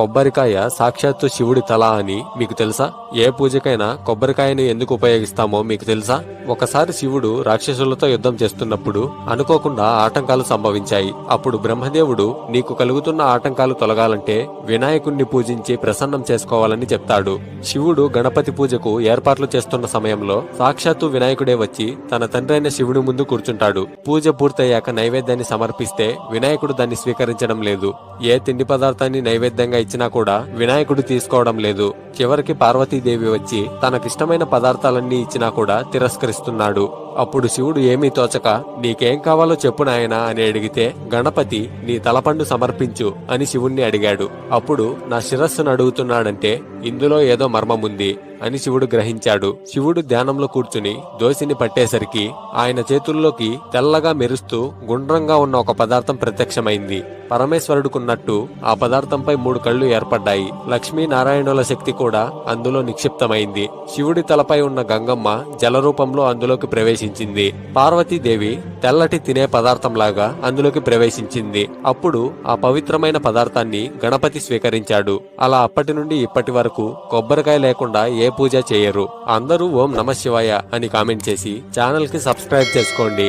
కొబ్బరికాయ సాక్షాత్తు శివుడి తల అని మీకు తెలుసా? ఏ పూజకైనా కొబ్బరికాయని ఎందుకు ఉపయోగిస్తామో మీకు తెలుసా? ఒకసారి శివుడు రాక్షసులతో యుద్ధం చేస్తున్నప్పుడు అనుకోకుండా ఆటంకాలు సంభవించాయి. అప్పుడు బ్రహ్మదేవుడు నీకు కలుగుతున్న ఆటంకాలు తొలగాలంటే వినాయకుణ్ణి పూజించి ప్రసన్నం చేసుకోవాలని చెప్తాడు. శివుడు గణపతి పూజకు ఏర్పాట్లు చేస్తున్న సమయంలో సాక్షాత్తు వినాయకుడే వచ్చి తన తండ్రైన శివుడి ముందు కూర్చుంటాడు. పూజ పూర్తయ్యాక నైవేద్యాన్ని సమర్పిస్తే వినాయకుడు దాన్ని స్వీకరించడం లేదు. ఏ తిండి పదార్థాన్ని నైవేద్యంగా ఇచ్చినా కూడా వినాయకుడు తీసుకోవడం లేదు. చివరికి పార్వతీదేవి వచ్చి తనకిష్టమైన పదార్థాలన్నీ ఇచ్చినా కూడా తిరస్కరిస్తున్నాడు. అప్పుడు శివుడు ఏమీ తోచక నీకేం కావాలో చెప్పు నాయనా అని అడిగితే గణపతి నీ తలపండు సమర్పించు అని శివుణ్ణి అడిగాడు. అప్పుడు నా శిరస్సును అడుగుతున్నాడంటే ఇందులో ఏదో మర్మముంది అని శివుడు గ్రహించాడు. శివుడు ధ్యానంలో కూర్చుని దోసిని పట్టేసరికి ఆయన చేతుల్లోకి తెల్లగా మెరుస్తూ గుండ్రంగా ఉన్న ఒక పదార్థం ప్రత్యక్షమైంది. పరమేశ్వరుడుకున్నట్టు ఆ పదార్థంపై 3 కళ్ళు ఏర్పడ్డాయి. లక్ష్మీ నారాయణుల శక్తి కూడా అందులో నిక్షిప్తమైంది. శివుడి తలపై ఉన్న గంగమ్మ జలరూపంలో అందులోకి ప్రవేశించింది. పార్వతీదేవి తెల్లటి తినే పదార్థంలాగా అందులోకి ప్రవేశించింది. అప్పుడు ఆ పవిత్రమైన పదార్థాన్ని గణపతి స్వీకరించాడు. అలా అప్పటి నుండి ఇప్పటి వరకు కొబ్బరికాయ లేకుండా ఏ పూజ చేయరు. అందరూ ఓం నమః శివాయ అని కామెంట్ చేసి ఛానల్ కి సబ్స్క్రైబ్ చేసుకోండి.